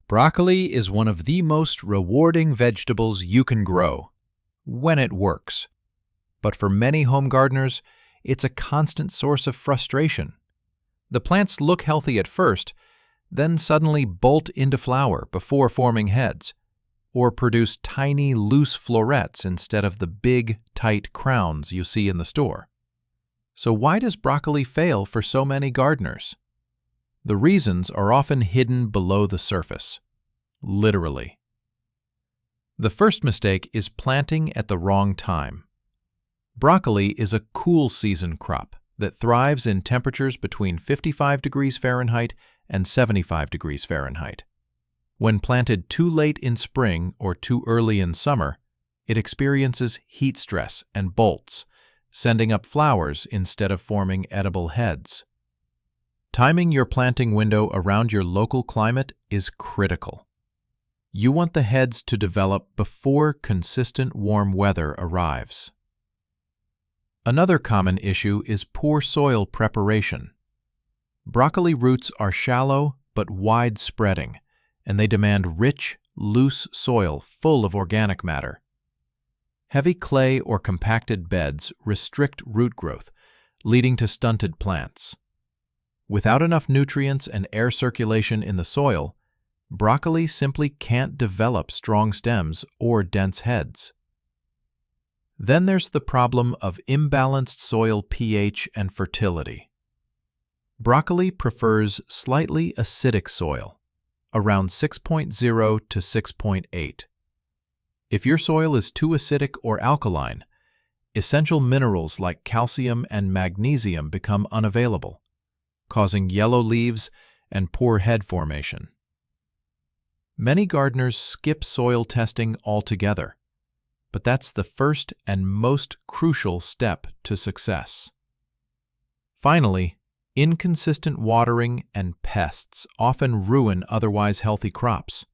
Broccoli is one of the most rewarding vegetables you can grow, when it works. But for many home gardeners, it's a constant source of frustration. The plants look healthy at first, then suddenly bolt into flower before forming heads, or produce tiny, loose florets instead of the big, tight crowns you see in the store. So why does broccoli fail for so many gardeners? The reasons are often hidden below the surface, literally. The first mistake is planting at the wrong time. Broccoli is a cool season crop that thrives in temperatures between 55 degrees Fahrenheit and 75 degrees Fahrenheit. When planted too late in spring or too early in summer, it experiences heat stress and bolts, sending up flowers instead of forming edible heads. Timing your planting window around your local climate is critical. You want the heads to develop before consistent warm weather arrives. Another common issue is poor soil preparation. Broccoli roots are shallow but wide-spreading, and they demand rich, loose soil full of organic matter. Heavy clay or compacted beds restrict root growth, leading to stunted plants. Without enough nutrients and air circulation in the soil, broccoli simply can't develop strong stems or dense heads. Then there's the problem of imbalanced soil pH and fertility. Broccoli prefers slightly acidic soil, around 6.0 to 6.8. If your soil is too acidic or alkaline, essential minerals like calcium and magnesium become unavailable, causing yellow leaves and poor head formation. Many gardeners skip soil testing altogether, but that's the first and most crucial step to success. Finally, inconsistent watering and pests often ruin otherwise healthy crops.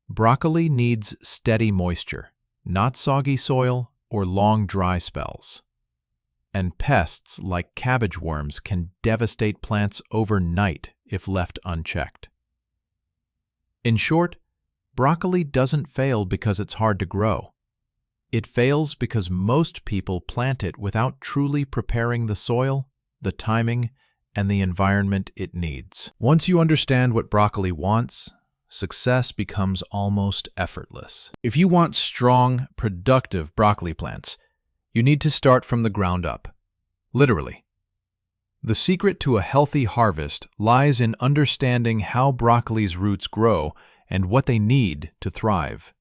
Broccoli needs steady moisture, not soggy soil or long dry spells. And pests like cabbage worms can devastate plants overnight if left unchecked. In short, broccoli doesn't fail because it's hard to grow. It fails because most people plant it without truly preparing the soil, the timing, and the environment it needs. Once you understand what broccoli wants, success becomes almost effortless. If you want strong, productive broccoli plants, you need to start from the ground up, literally. The secret to a healthy harvest lies in understanding how broccoli's roots grow and what they need to thrive.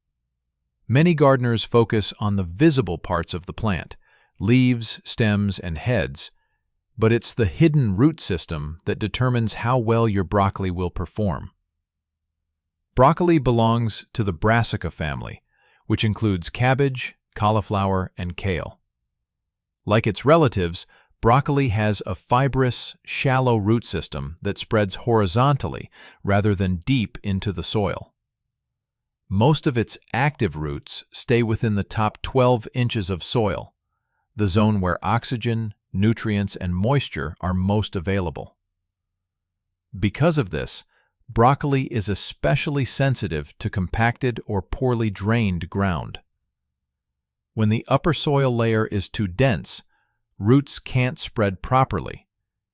Many gardeners focus on the visible parts of the plant, leaves, stems, and heads, but it's the hidden root system that determines how well your broccoli will perform. Broccoli belongs to the Brassica family, which includes cabbage, cauliflower, and kale. Like its relatives, broccoli has a fibrous, shallow root system that spreads horizontally rather than deep into the soil. Most of its active roots stay within the top 12 inches of soil, the zone where oxygen, nutrients, and moisture are most available. Because of this, broccoli is especially sensitive to compacted or poorly drained ground. When the upper soil layer is too dense, roots can't spread properly,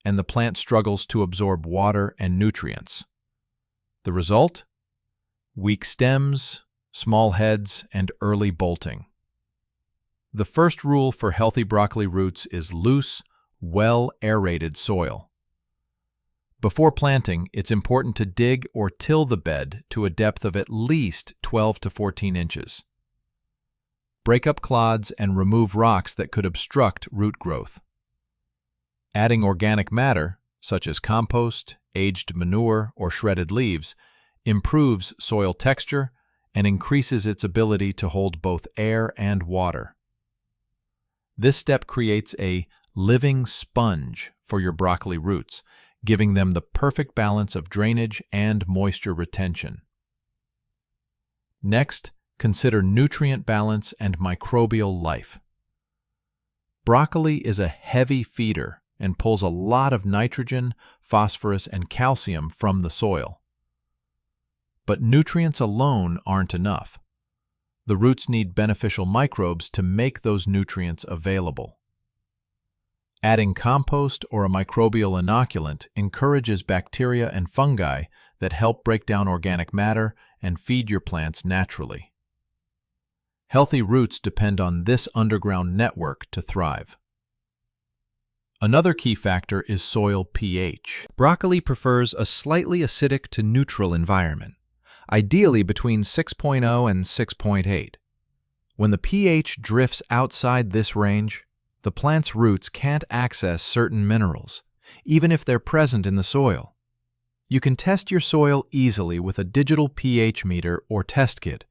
and the plant struggles to absorb water and nutrients. The result? Weak stems, small heads, and early bolting. The first rule for healthy broccoli roots is loose, well-aerated soil. Before planting, it's important to dig or till the bed to a depth of at least 12 to 14 inches. Break up clods and remove rocks that could obstruct root growth. Adding organic matter, such as compost, aged manure, or shredded leaves, improves soil texture and increases its ability to hold both air and water. This step creates a living sponge for your broccoli roots, giving them the perfect balance of drainage and moisture retention. Next, consider nutrient balance and microbial life. Broccoli is a heavy feeder and pulls a lot of nitrogen, phosphorus, and calcium from the soil. But nutrients alone aren't enough. The roots need beneficial microbes to make those nutrients available. Adding compost or a microbial inoculant encourages bacteria and fungi that help break down organic matter and feed your plants naturally. Healthy roots depend on this underground network to thrive. Another key factor is soil pH. Broccoli prefers a slightly acidic to neutral environment, ideally between 6.0 and 6.8. When the pH drifts outside this range, the plant's roots can't access certain minerals, even if they're present in the soil. You can test your soil easily with a digital pH meter or test kit.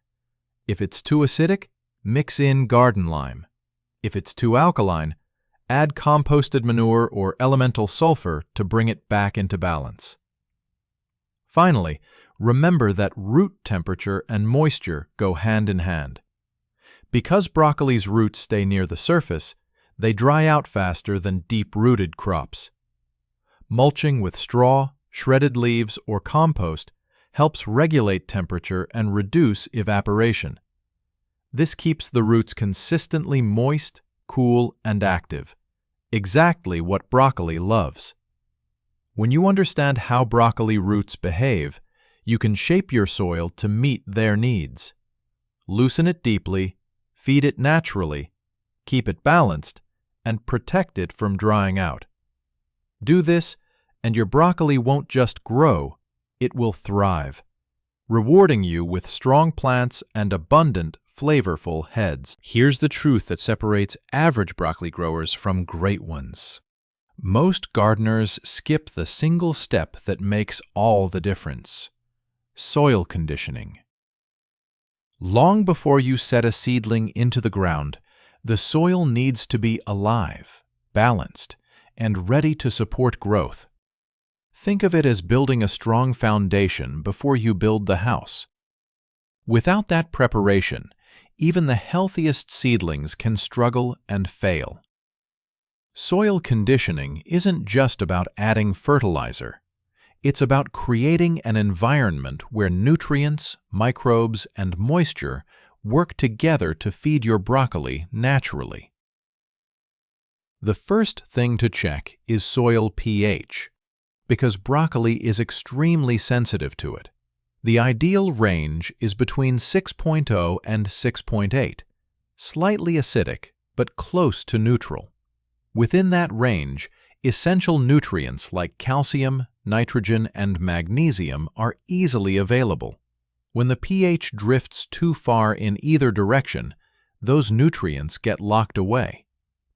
If it's too acidic, mix in garden lime. If it's too alkaline, add composted manure or elemental sulfur to bring it back into balance. Finally, remember that root temperature and moisture go hand in hand. Because broccoli's roots stay near the surface, they dry out faster than deep-rooted crops. Mulching with straw, shredded leaves, or compost helps regulate temperature and reduce evaporation. This keeps the roots consistently moist, cool, and active, exactly what broccoli loves. When you understand how broccoli roots behave, you can shape your soil to meet their needs. Loosen it deeply, feed it naturally, keep it balanced, and protect it from drying out. Do this, and your broccoli won't just grow, it will thrive, rewarding you with strong plants and abundant, flavorful heads. Here's the truth that separates average broccoli growers from great ones. Most gardeners skip the single step that makes all the difference: soil conditioning. Long before you set a seedling into the ground, the soil needs to be alive, balanced, and ready to support growth. Think of it as building a strong foundation before you build the house. Without that preparation, even the healthiest seedlings can struggle and fail. Soil conditioning isn't just about adding fertilizer. It's about creating an environment where nutrients, microbes, and moisture work together to feed your broccoli naturally. The first thing to check is soil pH, because broccoli is extremely sensitive to it. The ideal range is between 6.0 and 6.8, slightly acidic but close to neutral. Within that range, essential nutrients like calcium, nitrogen, and magnesium are easily available. When the pH drifts too far in either direction, those nutrients get locked away.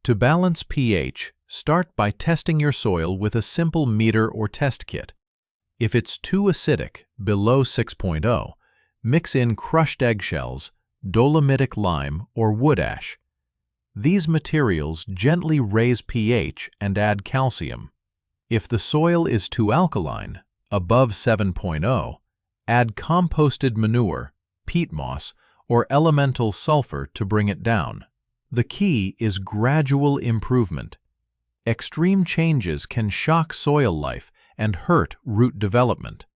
To balance pH, start by testing your soil with a simple meter or test kit. If it's too acidic, below 6.0, mix in crushed eggshells, dolomitic lime, or wood ash. These materials gently raise pH and add calcium. If the soil is too alkaline, above 7.0, add composted manure, peat moss, or elemental sulfur to bring it down. The key is gradual improvement. Extreme changes can shock soil life and hurt root development.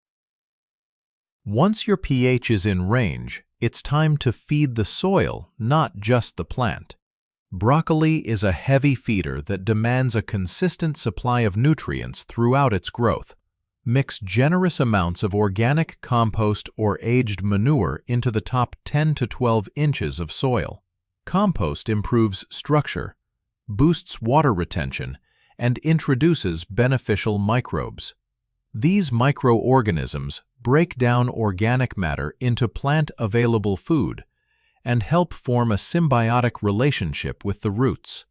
Once your pH is in range, it's time to feed the soil, not just the plant. Broccoli is a heavy feeder that demands a consistent supply of nutrients throughout its growth. Mix generous amounts of organic compost or aged manure into the top 10 to 12 inches of soil. Compost improves structure, boosts water retention, and introduces beneficial microbes. These microorganisms break down organic matter into plant-available food and help form a symbiotic relationship with the roots.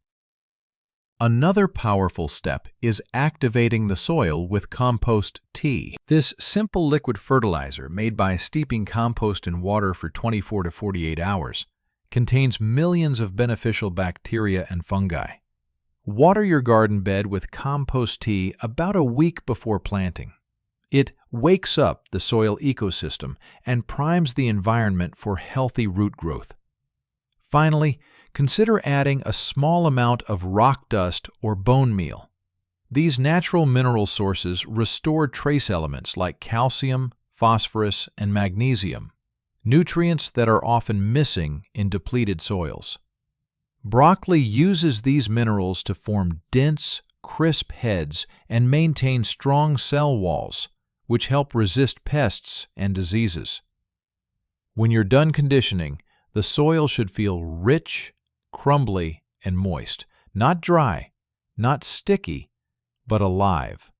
Another powerful step is activating the soil with compost tea. This simple liquid fertilizer, made by steeping compost in water for 24 to 48 hours, contains millions of beneficial bacteria and fungi. Water your garden bed with compost tea about a week before planting. It wakes up the soil ecosystem and primes the environment for healthy root growth. Finally, consider adding a small amount of rock dust or bone meal. These natural mineral sources restore trace elements like calcium, phosphorus, and magnesium, nutrients that are often missing in depleted soils. Broccoli uses these minerals to form dense, crisp heads and maintain strong cell walls, which help resist pests and diseases. When you're done conditioning, the soil should feel rich, crumbly, and moist, not dry, not sticky, but alive.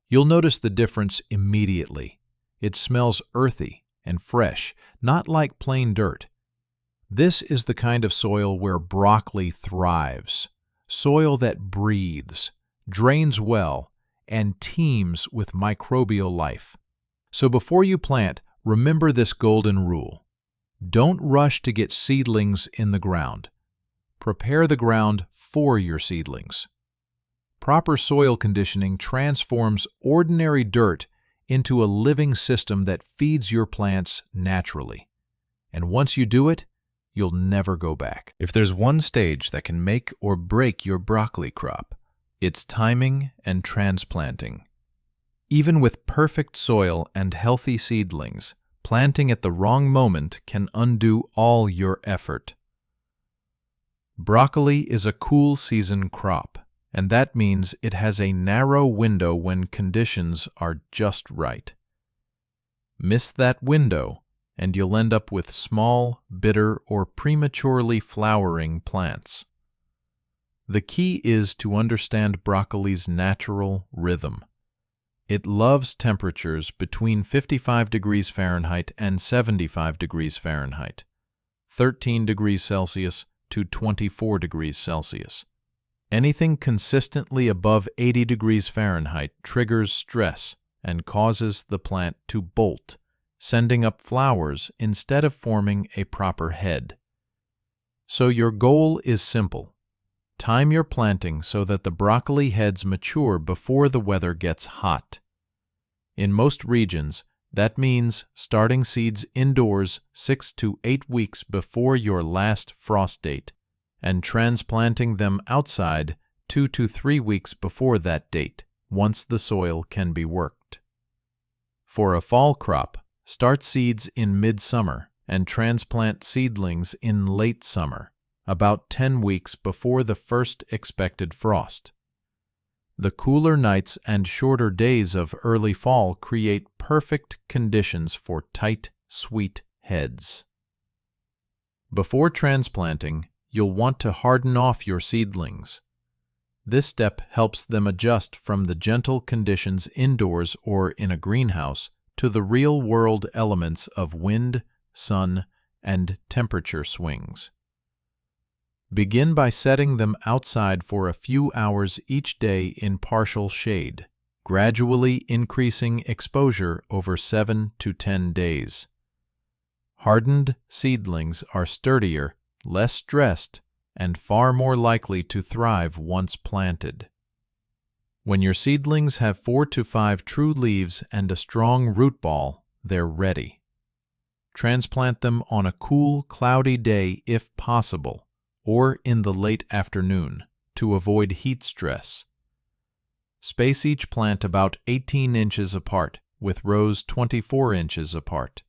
You'll notice the difference immediately. It smells earthy and fresh, not like plain dirt. This is the kind of soil where broccoli thrives, soil that breathes, drains well, and teems with microbial life. So before you plant, remember this golden rule. Don't rush to get seedlings in the ground. Prepare the ground for your seedlings. Proper soil conditioning transforms ordinary dirt into a living system that feeds your plants naturally. And once you do it, you'll never go back. If there's one stage that can make or break your broccoli crop, it's timing and transplanting. Even with perfect soil and healthy seedlings, planting at the wrong moment can undo all your effort. Broccoli is a cool season crop, and that means it has a narrow window when conditions are just right. Miss that window, and you'll end up with small, bitter, or prematurely flowering plants. The key is to understand broccoli's natural rhythm. It loves temperatures between 55 degrees Fahrenheit and 75 degrees Fahrenheit, 13 degrees Celsius to 24 degrees Celsius. Anything consistently above 80 degrees Fahrenheit triggers stress and causes the plant to bolt, sending up flowers instead of forming a proper head. So your goal is simple. Time your planting so that the broccoli heads mature before the weather gets hot. In most regions, that means starting seeds indoors 6 to 8 weeks before your last frost date and transplanting them outside 2 to 3 weeks before that date, once the soil can be worked. For a fall crop, start seeds in midsummer and transplant seedlings in late summer, about 10 weeks before the first expected frost. The cooler nights and shorter days of early fall create perfect conditions for tight, sweet heads. Before transplanting, you'll want to harden off your seedlings. This step helps them adjust from the gentle conditions indoors or in a greenhouse to the real-world elements of wind, sun, and temperature swings. Begin by setting them outside for a few hours each day in partial shade, gradually increasing exposure over 7 to 10 days. Hardened seedlings are sturdier, less stressed, and far more likely to thrive once planted. When your seedlings have 4 to 5 true leaves and a strong root ball, they're ready. Transplant them on a cool, cloudy day if possible, or in the late afternoon, to avoid heat stress. Space each plant about 18 inches apart, with rows 24 inches apart.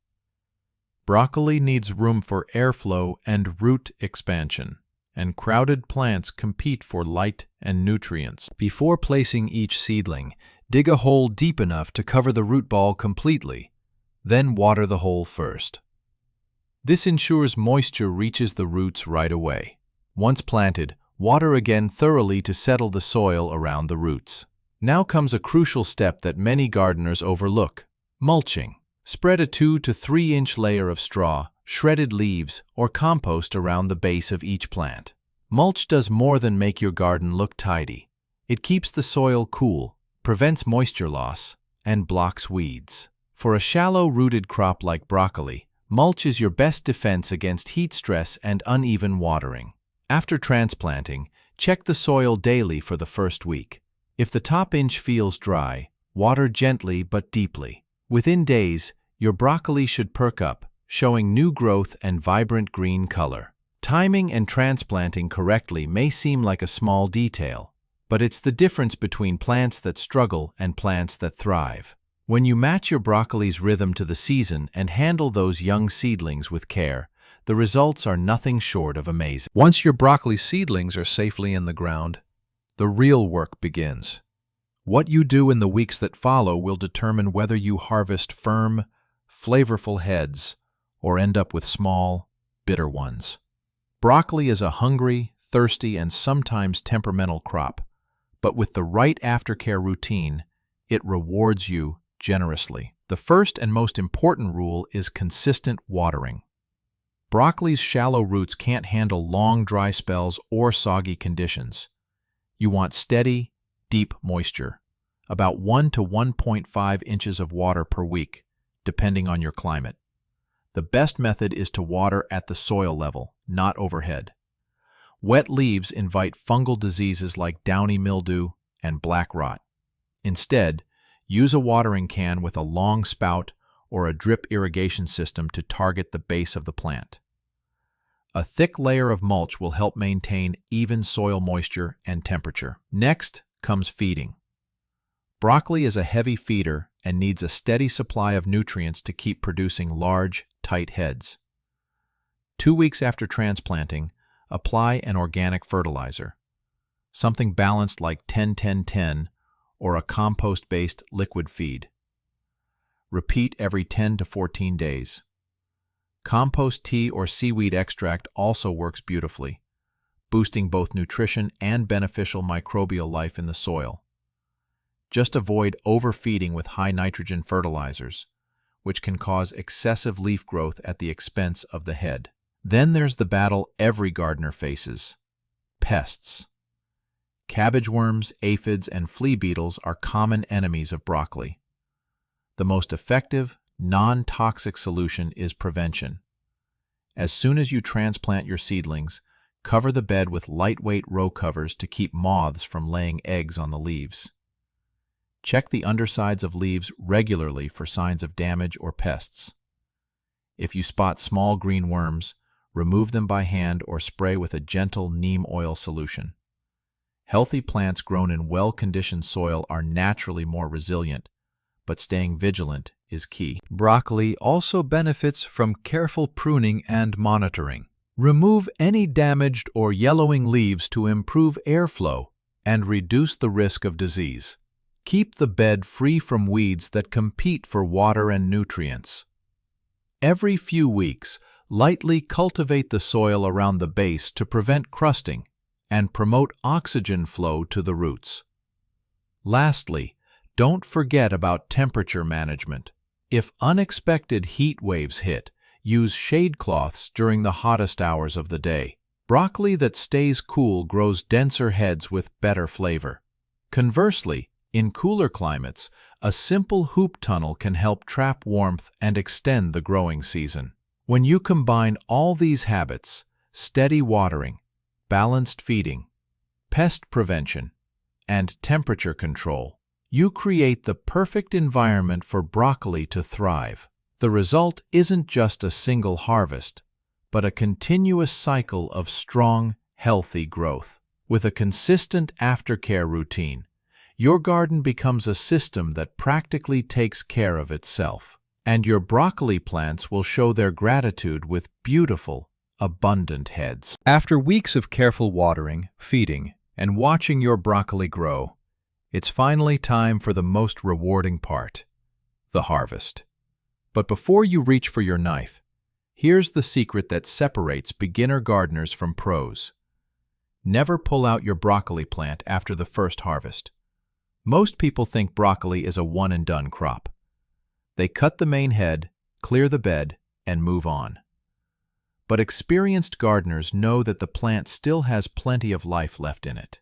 Broccoli needs room for airflow and root expansion, and crowded plants compete for light and nutrients. Before placing each seedling, dig a hole deep enough to cover the root ball completely, then water the hole first. This ensures moisture reaches the roots right away. Once planted, water again thoroughly to settle the soil around the roots. Now comes a crucial step that many gardeners overlook: mulching. Spread a 2 to 3 inch layer of straw, shredded leaves, or compost around the base of each plant. Mulch does more than make your garden look tidy. It keeps the soil cool, prevents moisture loss, and blocks weeds. For a shallow-rooted crop like broccoli, mulch is your best defense against heat stress and uneven watering. After transplanting, check the soil daily for the first week. If the top inch feels dry, water gently but deeply. Within days, your broccoli should perk up, showing new growth and vibrant green color. Timing and transplanting correctly may seem like a small detail, but it's the difference between plants that struggle and plants that thrive. When you match your broccoli's rhythm to the season and handle those young seedlings with care, the results are nothing short of amazing. Once your broccoli seedlings are safely in the ground, the real work begins. What you do in the weeks that follow will determine whether you harvest firm, flavorful heads or end up with small, bitter ones. Broccoli is a hungry, thirsty, and sometimes temperamental crop, but with the right aftercare routine, it rewards you generously. The first and most important rule is consistent watering. Broccoli's shallow roots can't handle long dry spells or soggy conditions. You want steady, deep moisture, about 1 to 1.5 inches of water per week, depending on your climate. The best method is to water at the soil level, not overhead. Wet leaves invite fungal diseases like downy mildew and black rot. Instead, use a watering can with a long spout or a drip irrigation system to target the base of the plant. A thick layer of mulch will help maintain even soil moisture and temperature. Next comes feeding. Broccoli is a heavy feeder and needs a steady supply of nutrients to keep producing large, tight heads. 2 weeks after transplanting, apply an organic fertilizer, something balanced like 10-10-10 or a compost-based liquid feed. Repeat every 10 to 14 days. Compost tea or seaweed extract also works beautifully, boosting both nutrition and beneficial microbial life in the soil. Just avoid overfeeding with high nitrogen fertilizers, which can cause excessive leaf growth at the expense of the head. Then there's the battle every gardener faces: pests. Cabbage worms, aphids, and flea beetles are common enemies of broccoli. The most effective, non-toxic solution is prevention. As soon as you transplant your seedlings, cover the bed with lightweight row covers to keep moths from laying eggs on the leaves. Check the undersides of leaves regularly for signs of damage or pests. If you spot small green worms, remove them by hand or spray with a gentle neem oil solution. Healthy plants grown in well-conditioned soil are naturally more resilient, but staying vigilant is key. Broccoli also benefits from careful pruning and monitoring. Remove any damaged or yellowing leaves to improve airflow and reduce the risk of disease. Keep the bed free from weeds that compete for water and nutrients. Every few weeks, lightly cultivate the soil around the base to prevent crusting and promote oxygen flow to the roots. Lastly, don't forget about temperature management. If unexpected heat waves hit, use shade cloths during the hottest hours of the day. Broccoli that stays cool grows denser heads with better flavor. Conversely, in cooler climates, a simple hoop tunnel can help trap warmth and extend the growing season. When you combine all these habits, steady watering, balanced feeding, pest prevention, and temperature control, you create the perfect environment for broccoli to thrive. The result isn't just a single harvest, but a continuous cycle of strong, healthy growth. With a consistent aftercare routine, your garden becomes a system that practically takes care of itself, and your broccoli plants will show their gratitude with beautiful, abundant heads. After weeks of careful watering, feeding, and watching your broccoli grow, it's finally time for the most rewarding part: the harvest. But before you reach for your knife, here's the secret that separates beginner gardeners from pros. Never pull out your broccoli plant after the first harvest. Most people think broccoli is a one-and-done crop. They cut the main head, clear the bed, and move on. But experienced gardeners know that the plant still has plenty of life left in it.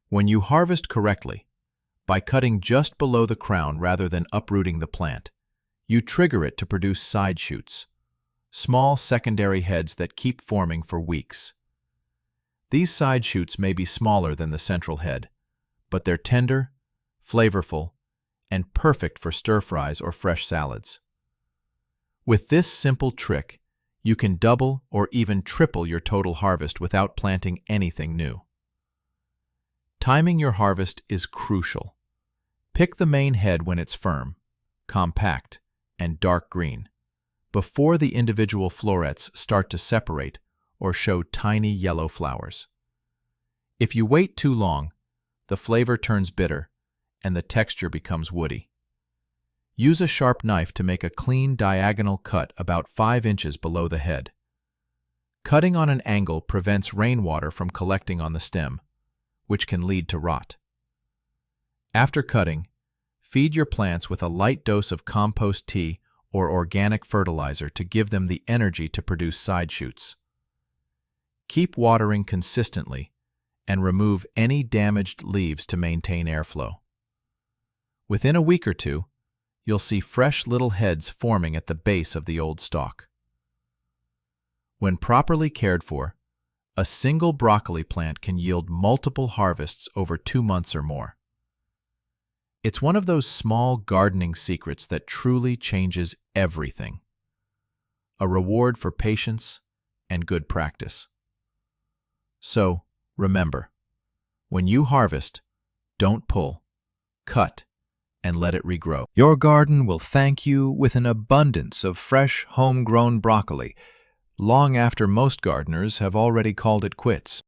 When you harvest correctly, by cutting just below the crown rather than uprooting the plant, you trigger it to produce side shoots, small secondary heads that keep forming for weeks. These side shoots may be smaller than the central head, but they're tender, flavorful, and perfect for stir-fries or fresh salads. With this simple trick, you can double or even triple your total harvest without planting anything new. Timing your harvest is crucial. Pick the main head when it's firm, compact, and dark green, before the individual florets start to separate or show tiny yellow flowers. If you wait too long, the flavor turns bitter and the texture becomes woody. Use a sharp knife to make a clean diagonal cut about 5 inches below the head. Cutting on an angle prevents rainwater from collecting on the stem, which can lead to rot. After cutting, feed your plants with a light dose of compost tea or organic fertilizer to give them the energy to produce side shoots. Keep watering consistently and remove any damaged leaves to maintain airflow. Within a week or two, you'll see fresh little heads forming at the base of the old stalk. When properly cared for, a single broccoli plant can yield multiple harvests over 2 months or more. It's one of those small gardening secrets that truly changes everything. A reward for patience and good practice. So, remember, when you harvest, don't pull, cut, and let it regrow. Your garden will thank you with an abundance of fresh, homegrown broccoli, long after most gardeners have already called it quits.